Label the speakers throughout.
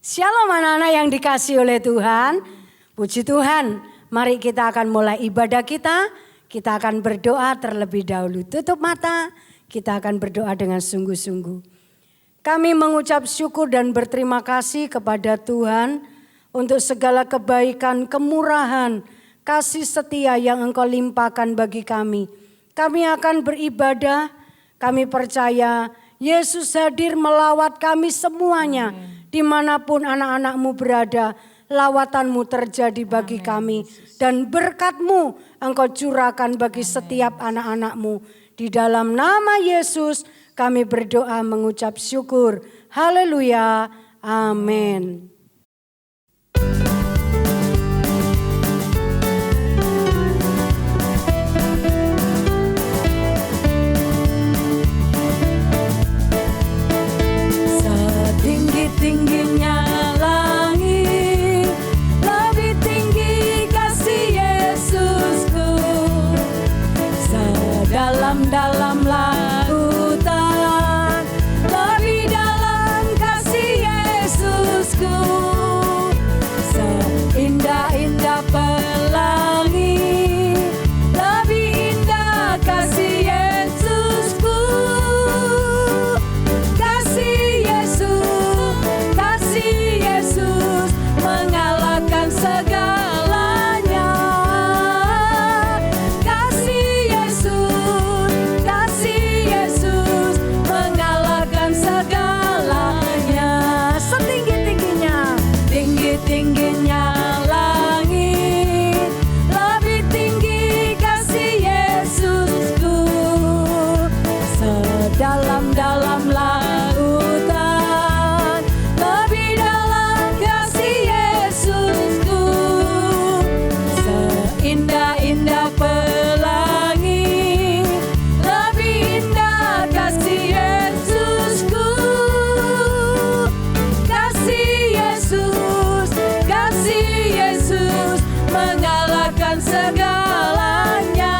Speaker 1: Shalom anak-anak yang dikasihi oleh Tuhan. Puji Tuhan, mari kita akan mulai ibadah kita. Kita akan berdoa terlebih dahulu. Tutup mata, kita akan berdoa dengan sungguh-sungguh. Kami mengucap syukur dan berterima kasih kepada Tuhan untuk segala kebaikan, kemurahan, kasih setia yang Engkau limpahkan bagi kami. Kami akan beribadah, kami percaya Yesus hadir melawat kami semuanya. Dimanapun anak-anak-Mu berada, lawatanmu terjadi bagi kami. Dan berkat-Mu Engkau curahkan bagi setiap anak-anak-Mu. Di dalam nama Yesus kami berdoa mengucap syukur. Haleluya. Amin. Tingginya langit, lebih tinggi kasih Yesusku. Sedalam-dalam lautan, lebih dalam kasih Yesusku. Seindah-indah pelangi, lebih indah kasih Yesusku. Kasih Yesus mengalahkan segalanya. Kasih Yesus mengalahkan segalanya. Setinggi-tingginya, tinggi-tingginya langit, lebih tinggi kasih Yesusku. Sedalam-dalam lautan, lebih dalam kasih Yesusku. Seindah-indah pelangi, lebih indah kasih Yesusku. Kasih Yesus mengalahkan segalanya.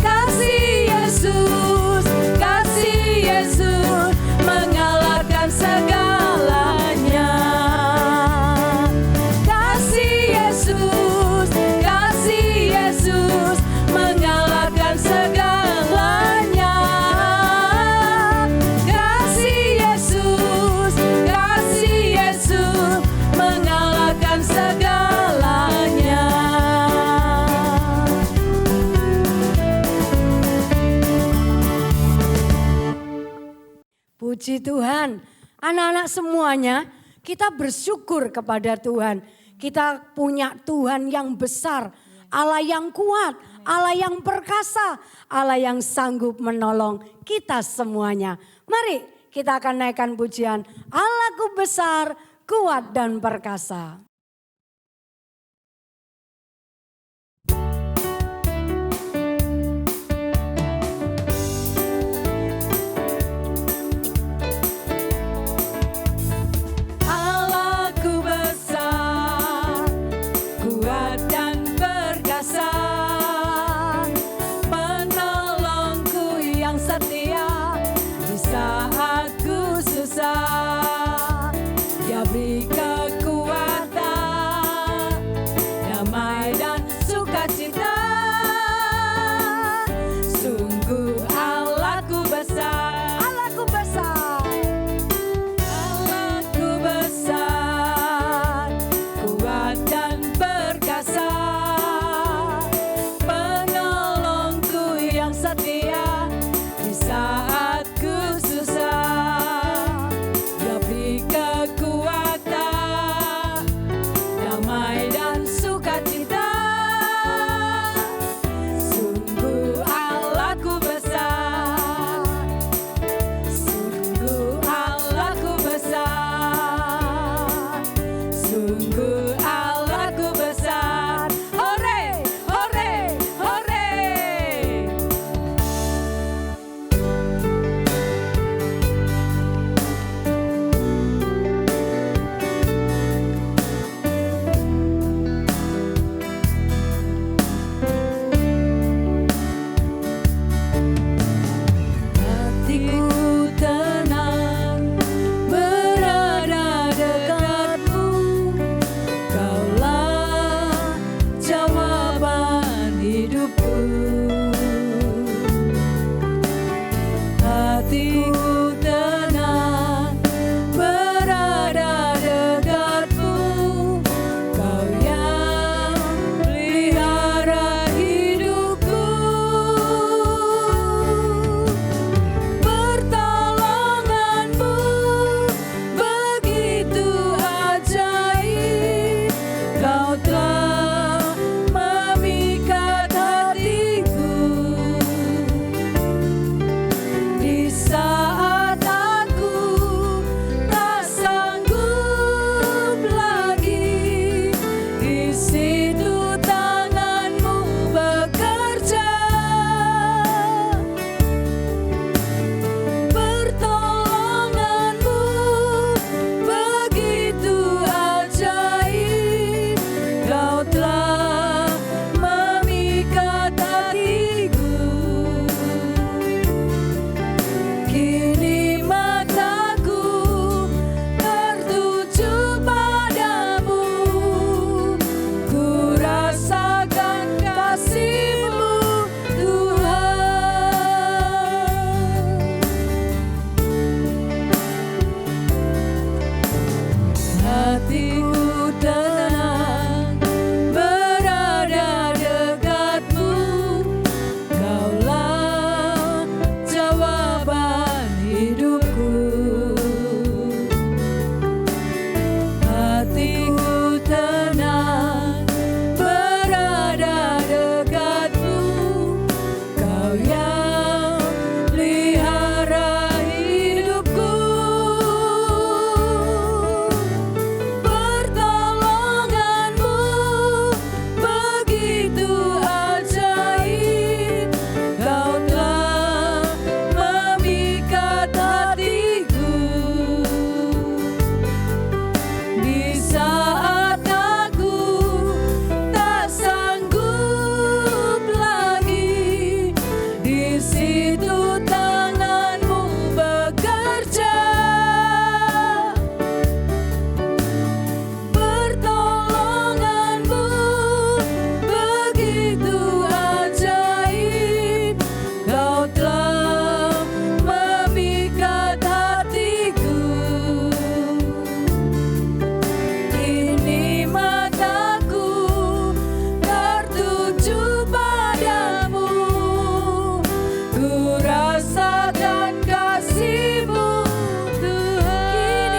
Speaker 1: Kasih Yesus mengalahkan segalanya. Kasih Yesus mengalahkan segalanya. Kasih Yesus mengalahkan segalanya. Puji Tuhan, anak-anak semuanya, kita bersyukur kepada Tuhan. Kita punya Tuhan yang besar, Allah yang kuat, Allah yang perkasa, Allah yang sanggup menolong kita semuanya. Mari kita akan naikkan pujian, Allahku besar, kuat dan perkasa. Dia beri kekuatan, damai dan sukacita. Sungguh Allahku besar, Allahku besar, Allahku besar, kuat dan perkasa, penolongku yang setia di saat ku susah. Kekuatan
Speaker 2: hatiku tenang berada dekatmu. Kaulah jawaban hidupku. Hatiku tenang berada dekatmu. Kau yang pelihara hidupku. Pertolonganmu begitu ajaib. Kau telah memikat hatiku. Di saat aku tak sanggup lagi, di situ tanganmu bekerja. Pertolonganmu begitu ajaib. Kau telah memikat hatiku. Kini mataku tertuju padamu. Ku rasakan kasih-Mu, Tuhan.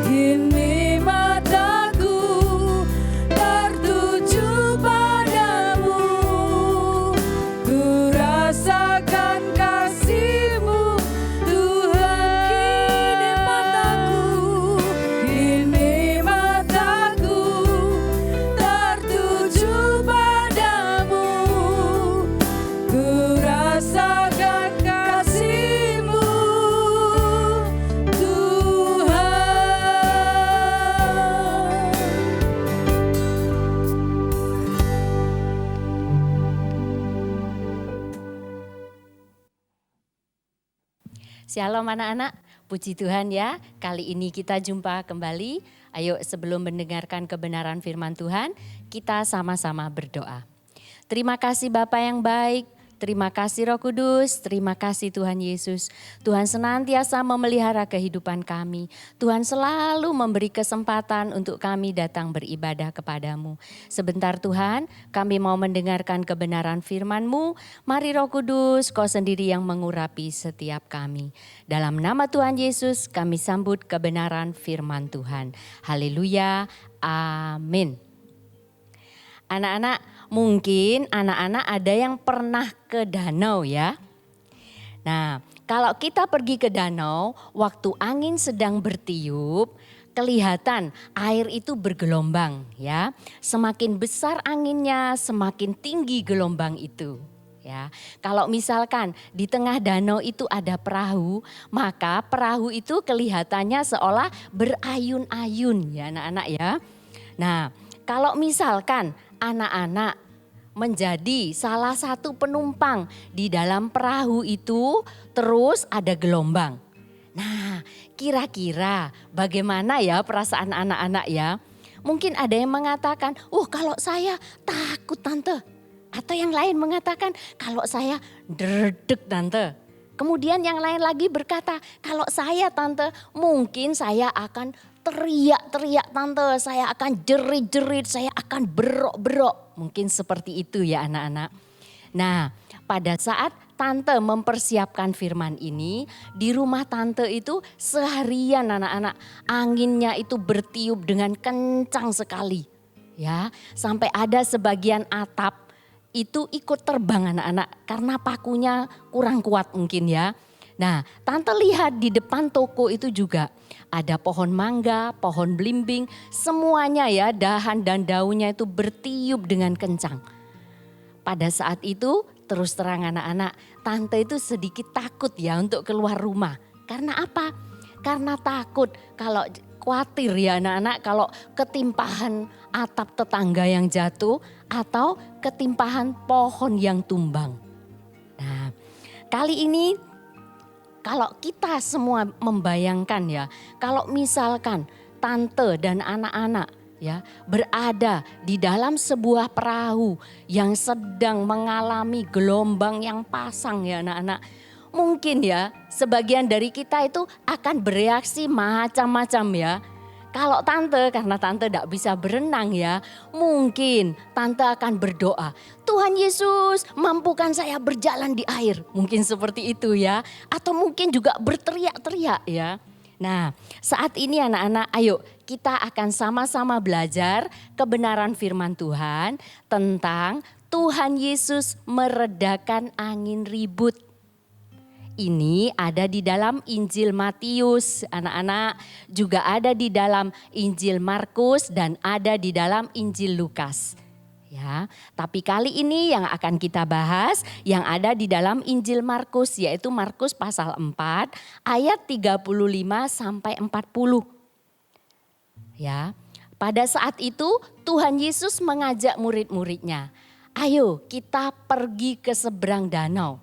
Speaker 2: Kini mataku tertuju padamu. Ku rasakan kasih-Mu, Tuhan. Kini mataku tertuju padamu. Ku rasakan kasih-Mu, Tuhan.
Speaker 3: Shalom anak-anak, puji Tuhan ya. Kali ini kita jumpa kembali. Ayo sebelum mendengarkan kebenaran firman Tuhan, kita sama-sama berdoa. Terima kasih Bapa yang baik, terima kasih Roh Kudus, terima kasih Tuhan Yesus. Tuhan senantiasa memelihara kehidupan kami. Tuhan selalu memberi kesempatan untuk kami datang beribadah kepadamu. Sebentar Tuhan, kami mau mendengarkan kebenaran firman-Mu. Mari Roh Kudus, Kau sendiri yang mengurapi setiap kami. Dalam nama Tuhan Yesus kami sambut kebenaran firman Tuhan. Haleluya, amin. Anak-anak, mungkin anak-anak ada yang pernah ke danau ya. Nah, kalau kita pergi ke danau, waktu angin sedang bertiup, kelihatan air itu bergelombang ya. Semakin besar anginnya, semakin tinggi gelombang itu. Ya, kalau misalkan di tengah danau itu ada perahu, maka perahu itu kelihatannya seolah berayun-ayun ya anak-anak ya. Nah, kalau misalkan anak-anak menjadi salah satu penumpang di dalam perahu itu, terus ada gelombang. Nah, kira-kira bagaimana ya perasaan anak-anak ya? Mungkin ada yang mengatakan, kalau saya takut tante. Atau yang lain mengatakan, kalau saya derdek tante. Kemudian yang lain lagi berkata, kalau saya tante mungkin saya akan teriak-teriak tante, saya akan jerit-jerit, saya akan berok-berok. Mungkin seperti itu ya anak-anak. Nah, pada saat tante mempersiapkan firman ini, di rumah tante itu seharian anak-anak, anginnya itu bertiup dengan kencang sekali. Ya, sampai ada sebagian atap itu ikut terbang anak-anak karena pakunya kurang kuat mungkin ya. Nah, tante lihat di depan toko itu juga ada pohon mangga, pohon belimbing, semuanya ya dahan dan daunnya itu bertiup dengan kencang. Pada saat itu terus terang anak-anak, tante itu sedikit takut ya untuk keluar rumah. Karena apa? Karena takut kalau khawatir ya anak-anak kalau ketimpahan atap tetangga yang jatuh atau ketimpahan pohon yang tumbang. Nah, kali ini kalau kita semua membayangkan ya, kalau misalkan tante dan anak-anak ya berada di dalam sebuah perahu yang sedang mengalami gelombang yang pasang ya anak-anak. Mungkin ya, sebagian dari kita itu akan bereaksi macam-macam ya. Kalau tante, karena tante tidak bisa berenang ya, mungkin tante akan berdoa, Tuhan Yesus mampukan saya berjalan di air. Mungkin seperti itu ya, atau mungkin juga berteriak-teriak ya. Nah, saat ini anak-anak, ayo kita akan sama-sama belajar kebenaran firman Tuhan tentang Tuhan Yesus meredakan angin ribut. Ini ada di dalam Injil Matius, anak-anak, juga ada di dalam Injil Markus dan ada di dalam Injil Lukas. Ya, tapi kali ini yang akan kita bahas yang ada di dalam Injil Markus, yaitu Markus pasal 4 ayat 35 sampai 40. Ya, pada saat itu Tuhan Yesus mengajak murid-muridnya, ayo kita pergi ke seberang danau.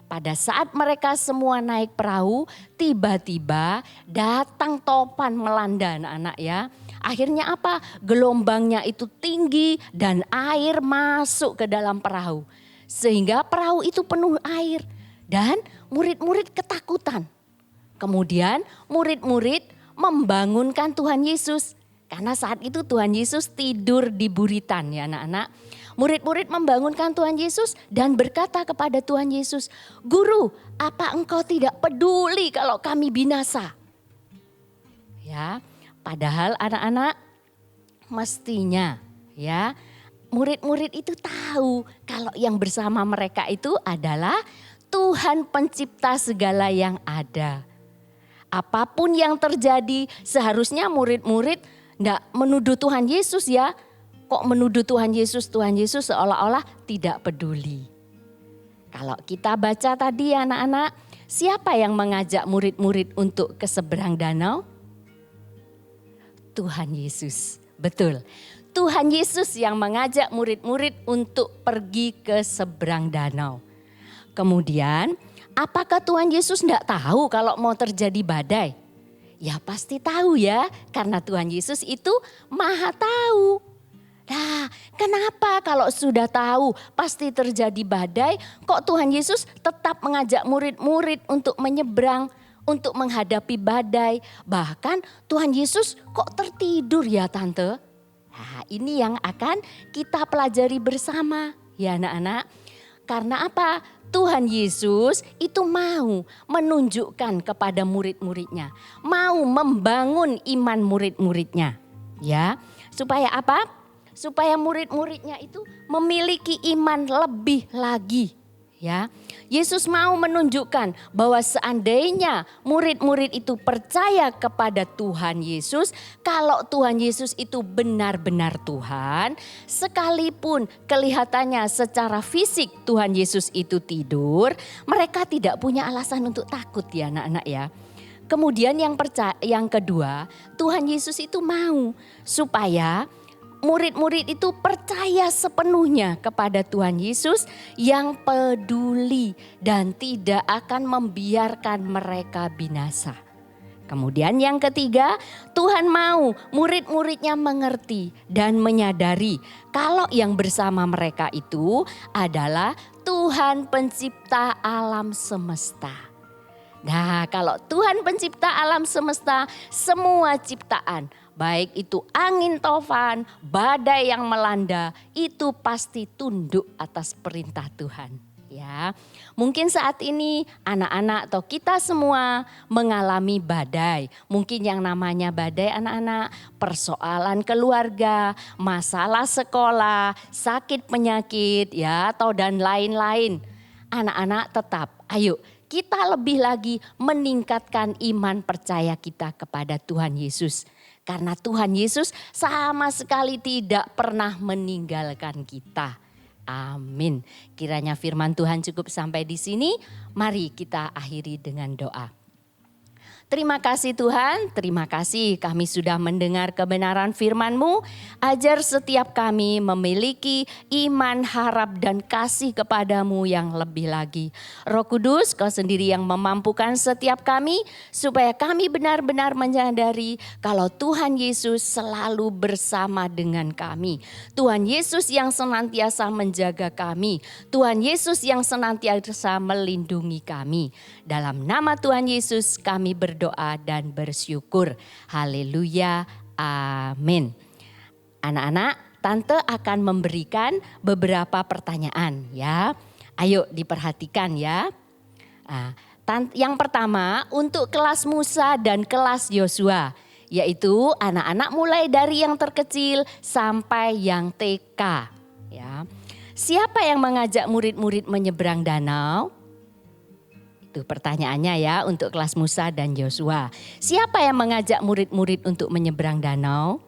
Speaker 3: Pada saat mereka semua naik perahu, tiba-tiba datang topan melanda anak-anak ya. Akhirnya apa? Gelombangnya itu tinggi dan air masuk ke dalam perahu. Sehingga perahu itu penuh air dan murid-murid ketakutan. Kemudian murid-murid membangunkan Tuhan Yesus. Karena saat itu Tuhan Yesus tidur di buritan ya anak-anak. Murid-murid membangunkan Tuhan Yesus dan berkata kepada Tuhan Yesus, Guru, apa engkau tidak peduli kalau kami binasa? Ya, padahal anak-anak mestinya ya murid-murid itu tahu kalau yang bersama mereka itu adalah Tuhan pencipta segala yang ada. Apapun yang terjadi seharusnya murid-murid enggak menuduh Tuhan Yesus ya. Kok menuduh Tuhan Yesus seolah-olah tidak peduli. Kalau kita baca tadi anak-anak, siapa yang mengajak murid-murid untuk ke seberang danau? Tuhan Yesus, betul. Tuhan Yesus yang mengajak murid-murid untuk pergi ke seberang danau. Kemudian, apakah Tuhan Yesus tidak tahu kalau mau terjadi badai? Ya pasti tahu ya, karena Tuhan Yesus itu maha tahu. Nah, kenapa kalau sudah tahu pasti terjadi badai, kok Tuhan Yesus tetap mengajak murid-murid untuk menyeberang, untuk menghadapi badai. Bahkan Tuhan Yesus kok tertidur ya tante? Nah, ini yang akan kita pelajari bersama ya anak-anak. Karena apa? Tuhan Yesus itu mau menunjukkan kepada murid-muridnya. Mau membangun iman murid-muridnya. Ya, supaya apa? Supaya murid-muridnya itu memiliki iman lebih lagi. Ya, Yesus mau menunjukkan bahwa seandainya murid-murid itu percaya kepada Tuhan Yesus, kalau Tuhan Yesus itu benar-benar Tuhan, sekalipun kelihatannya secara fisik Tuhan Yesus itu tidur, mereka tidak punya alasan untuk takut ya anak-anak ya. Kemudian yang kedua, Tuhan Yesus itu mau supaya murid-murid itu percaya sepenuhnya kepada Tuhan Yesus yang peduli dan tidak akan membiarkan mereka binasa. Kemudian yang ketiga, Tuhan mau murid-muridnya mengerti dan menyadari kalau yang bersama mereka itu adalah Tuhan pencipta alam semesta. Nah, kalau Tuhan pencipta alam semesta, semua ciptaan, baik itu angin topan, badai yang melanda, itu pasti tunduk atas perintah Tuhan. Ya, mungkin saat ini anak-anak atau kita semua mengalami badai. Mungkin yang namanya badai anak-anak, persoalan keluarga, masalah sekolah, sakit penyakit, ya atau dan lain-lain. Anak-anak tetap, ayo kita lebih lagi meningkatkan iman percaya kita kepada Tuhan Yesus. Karena Tuhan Yesus sama sekali tidak pernah meninggalkan kita. Amin. Kiranya firman Tuhan cukup sampai di sini. Mari kita akhiri dengan doa. Terima kasih Tuhan, terima kasih kami sudah mendengar kebenaran firman-Mu. Ajar setiap kami memiliki iman, harap dan kasih kepadamu yang lebih lagi. Roh Kudus, Kau sendiri yang memampukan setiap kami supaya kami benar-benar menyadari kalau Tuhan Yesus selalu bersama dengan kami. Tuhan Yesus yang senantiasa menjaga kami. Tuhan Yesus yang senantiasa melindungi kami. Dalam nama Tuhan Yesus kami berdoa dan bersyukur. Haleluya. Amin. Anak-anak, Tante akan memberikan beberapa pertanyaan ya. Ayo diperhatikan ya. Yang pertama untuk kelas Musa dan kelas Yosua. Yaitu anak-anak mulai dari yang terkecil sampai yang TK. Ya. Siapa yang mengajak murid-murid menyeberang danau? Itu pertanyaannya ya untuk kelas Musa dan Yosua. Siapa yang mengajak murid-murid untuk menyeberang danau?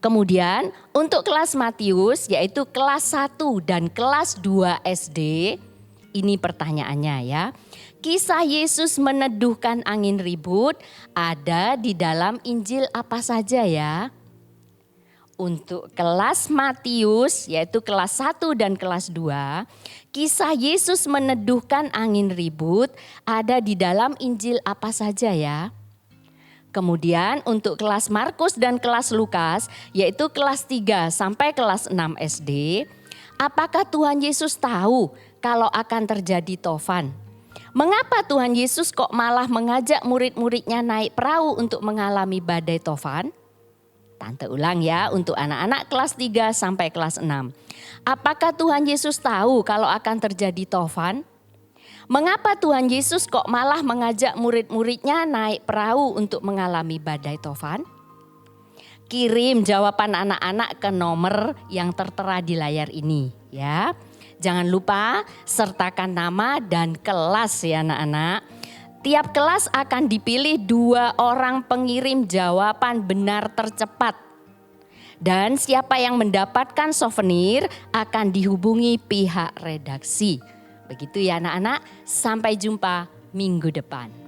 Speaker 3: Kemudian untuk kelas Matius yaitu kelas 1 dan kelas 2 SD. Ini pertanyaannya ya. Kisah Yesus meneduhkan angin ribut ada di dalam Injil apa saja ya? Untuk kelas Matius yaitu kelas 1 dan kelas 2, kisah Yesus meneduhkan angin ribut ada di dalam Injil apa saja ya? Kemudian untuk kelas Markus dan kelas Lukas yaitu kelas 3 sampai kelas 6 SD, apakah Tuhan Yesus tahu kalau akan terjadi tofan? Mengapa Tuhan Yesus kok malah mengajak murid-muridnya naik perahu untuk mengalami badai tofan? Tante ulang ya untuk anak-anak kelas 3 sampai kelas 6. Apakah Tuhan Yesus tahu kalau akan terjadi tofan? Mengapa Tuhan Yesus kok malah mengajak murid-muridnya naik perahu untuk mengalami badai tofan? Kirim jawaban anak-anak ke nomor yang tertera di layar ini ya. Jangan lupa sertakan nama dan kelas ya anak-anak. Tiap kelas akan dipilih 2 orang pengirim jawaban benar tercepat. Dan siapa yang mendapatkan souvenir akan dihubungi pihak redaksi. Begitu ya anak-anak, sampai jumpa minggu depan.